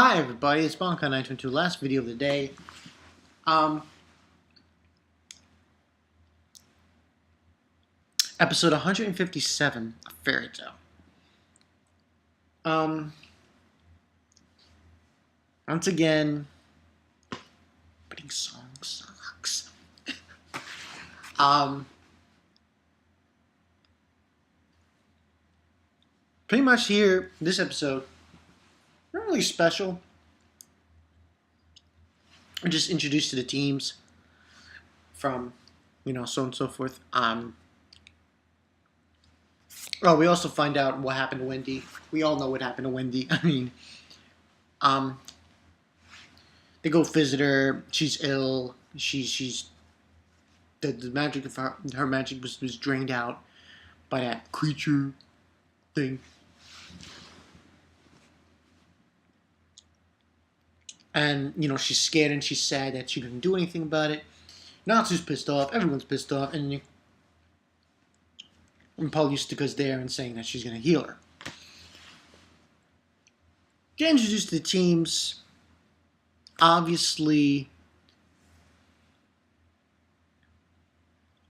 Hi everybody, it's Bonka922, last video of the day. Episode 157 of Fairy Tale. Once again, putting song sucks. Pretty much here, this episode, not really special. We're just introduced to the teams from, so on and so forth. Oh, we also find out what happened to Wendy. We all know what happened to Wendy. I mean, they go visit her. She's ill. She's the magic of her magic was drained out by that creature thing. And, she's scared and she's sad that she couldn't do anything about it. Natsu's pissed off. Everyone's pissed off. And Paulistika's there and saying that she's going to heal her. Get introduced to the teams. Obviously,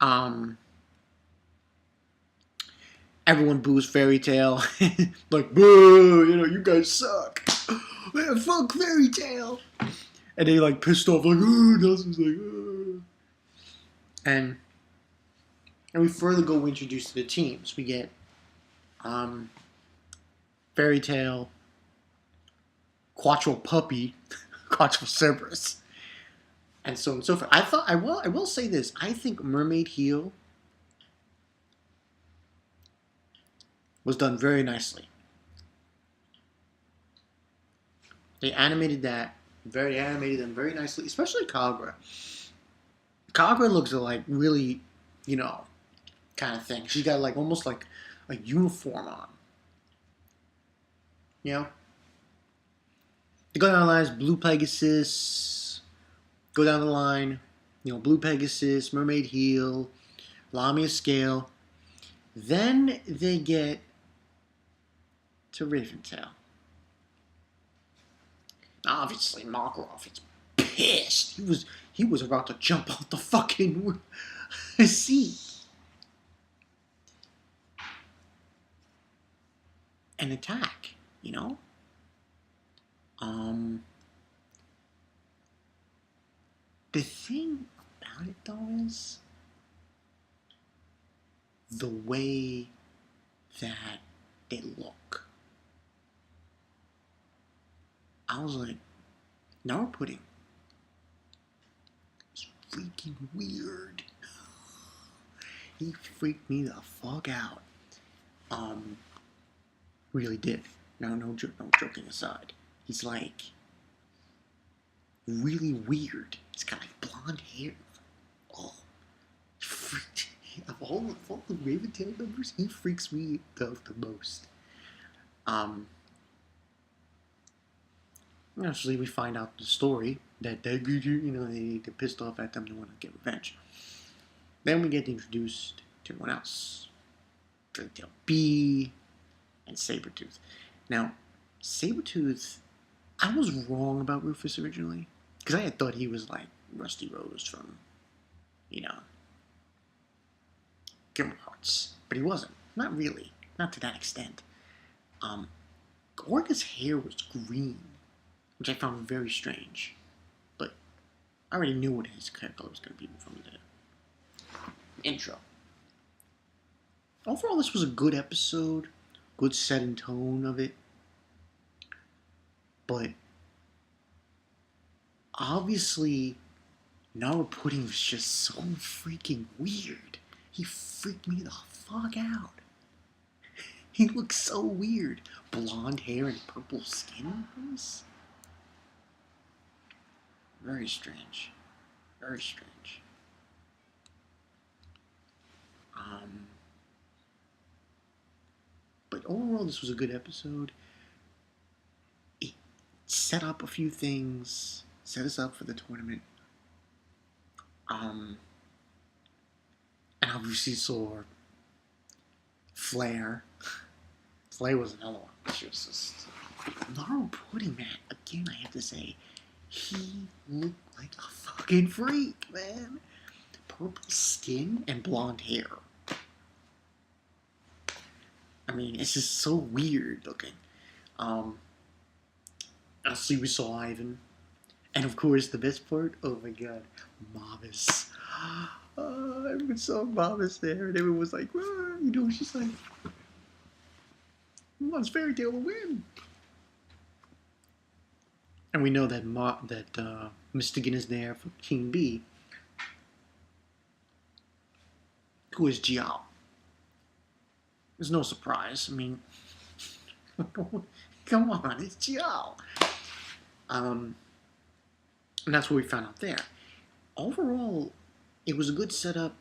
everyone boos Fairy Tale. Like, boo, you guys suck. Fuck Fairy Tale. And they pissed off, Nelson's And we further go introduced to the teams. We get Fairy Tale, Quattro Puppy, Quattro Cerberus, and so on and so forth. I will say this. I think Mermaid Heel was done very nicely. They animated that very nicely, especially Kagura. Kagura looks like really, kind of thing. She got almost like a uniform on. They go down the line, Blue Pegasus, go down the line, Blue Pegasus, Mermaid Heel, Lamia Scale. Then they get to Raventail. Obviously, Makarov is pissed. He was about to jump out the fucking seat and attack. The thing about it though is the way that they look. I was like, Narupudding. It's freaking weird. He freaked me the fuck out. Really did. No joking aside. He's really weird. He's got blonde hair. Oh, he freaked. Of all the Raventail members, he freaks me the most. Actually, we find out the story that they're pissed off at them. They want to get revenge. Then we get introduced to everyone else. Fairytale B and Sabretooth. Now, Sabretooth, I was wrong about Rufus originally. Because I had thought he was like Rusty Rose from, Kingdom Hearts. But he wasn't. Not really. Not to that extent. Gorga's hair was green, which I found very strange. But I already knew what his hair color was going to be from the intro. Overall, this was a good episode. Good set and tone of it. But obviously, Narupudding was just so freaking weird. He freaked me the fuck out. He looks so weird. Blonde hair and purple skin. Very strange. Very strange. But overall, this was a good episode. It set up a few things. Set us up for the tournament. And obviously saw Flare. Flare was another one. She was just Narupudding, man. again, I have to say, he looked like a fucking freak, man. Purple skin and blonde hair. I mean, it's just so weird looking. Obviously, we saw Ivan. And of course, the best part, oh my god, MAVIS. Everyone saw MAVIS there, and everyone was like, she's like, Mom's Fairy Tale will win. And we know that Mystigan is there for King B, who is Jiao. There's no surprise. I mean, come on, it's Jiao. And that's what we found out there. Overall, it was a good setup.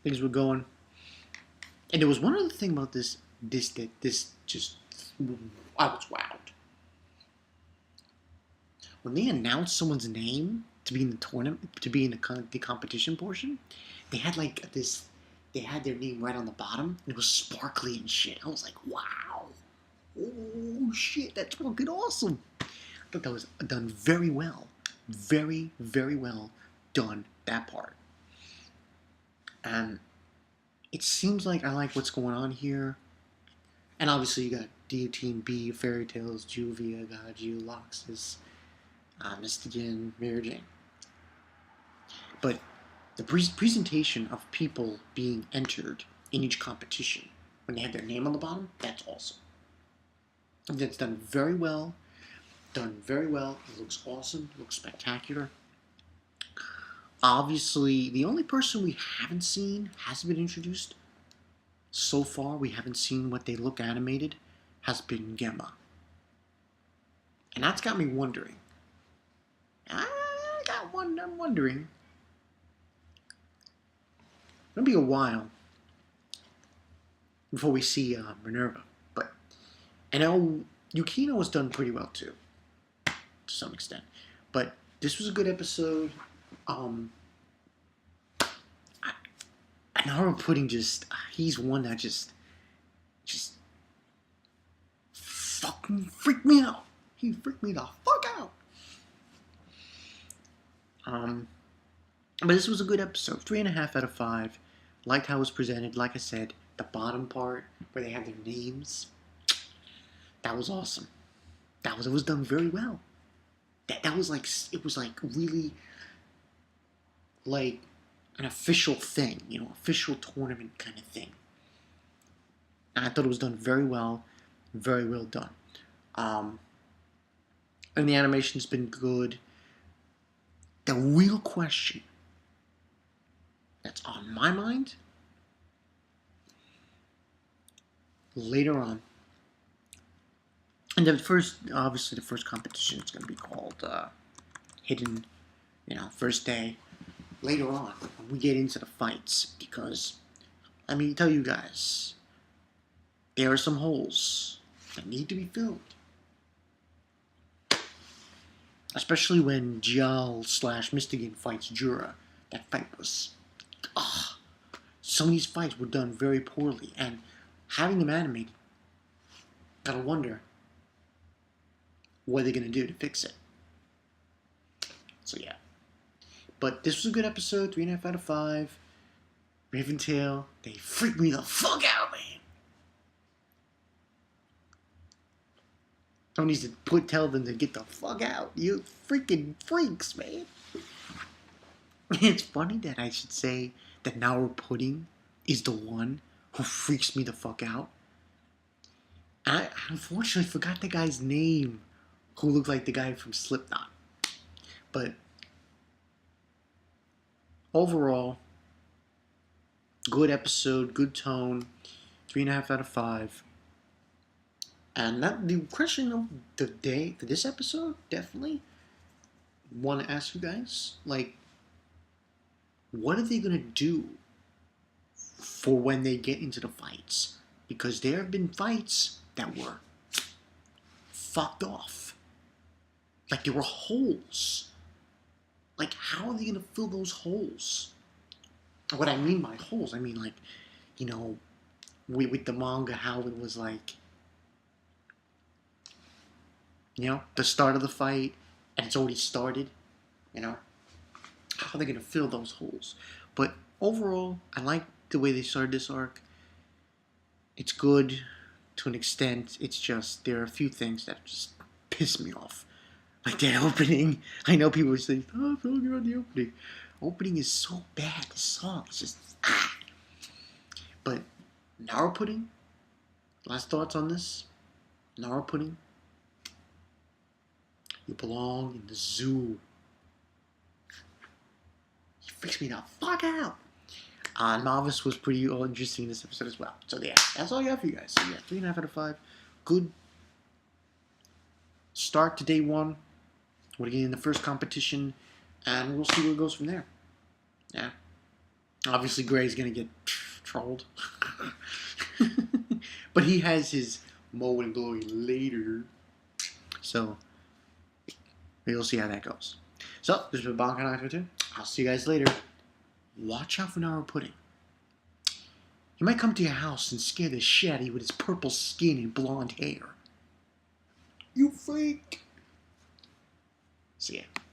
Things were going. And there was one other thing about this just, I was wowed. When they announced someone's name to be in the tournament, to be in the competition portion, they had like this, they had their name right on the bottom, and it was sparkly and shit. I was like, wow. Oh shit, that's fucking awesome. I thought that was done very well. Very, very well done, that part. And it seems like I like what's going on here. And obviously you got D-Team B, Fairy Tales, Juvia, Gaju, Loxus, Mystigan, Mary Jane. But the presentation of people being entered in each competition, when they have their name on the bottom, that's awesome. And that's done very well. Done very well. It looks awesome. It looks spectacular. Obviously, the only person we haven't seen, hasn't been introduced so far, we haven't seen what they look animated, has been Gemma. And that's got me wondering. I'm wondering. It'll be a while before we see Minerva. But I know Yukino was done pretty well too, to some extent. But this was a good episode. Narupudding he's one that just fucking freaked me out. He freaked me the fuck out. But this was a good episode. 3.5 out of 5. Liked how it was presented. Like I said, the bottom part where they have their names, that was awesome. It was done very well. That was like, it was like really like an official thing, official tournament kind of thing. And I thought it was done very well done. And the animation's been good. The real question that's on my mind later on, and obviously the first competition is going to be called Hidden, first day. Later on, when we get into the fights, because, let me tell you guys, there are some holes that need to be filled. Especially when Jial / Mystigan fights Jura. That fight was, some of these fights were done very poorly, and having them animated, gotta wonder what they're gonna do to fix it. So yeah. But this was a good episode, 3.5 out of 5. Raventail, they freaked me the fuck out, man. Someone needs to tell them to get the fuck out. You freaking freaks, man. It's funny that I should say that Narupudding is the one who freaks me the fuck out. I unfortunately forgot the guy's name, who looked like the guy from Slipknot. But overall, good episode, good tone, 3.5 out of 5. And the question of the day for this episode, definitely want to ask you guys, like, what are they going to do for when they get into the fights? Because there have been fights that were fucked off. Like, there were holes. Like, how are they going to fill those holes? What I mean by holes, I mean, like, with the manga, how it was like, the start of the fight, and it's already started. How are they gonna fill those holes? But overall, I like the way they started this arc. It's good to an extent. It's just there are a few things that just piss me off. Like that opening. I know people say, "Oh, I'm talking about the opening." Opening is so bad. The song is just But Narupudding. Last thoughts on this? Narupudding. You belong in the zoo. He freaks me the fuck out. MAVIS was pretty interesting in this episode as well. So yeah, that's all I got for you guys. So yeah, 3.5 out of 5. Good start to day 1. We're getting in the first competition, and we'll see where it goes from there. Yeah. Obviously, Gray's gonna get trolled. But he has his moment of glory later. So, we'll see how that goes. So, this has been Bonk2. I'll see you guys later. Watch out for Narupudding. He might come to your house and scare the shit out of you with his purple skin and blonde hair. You freak! See ya.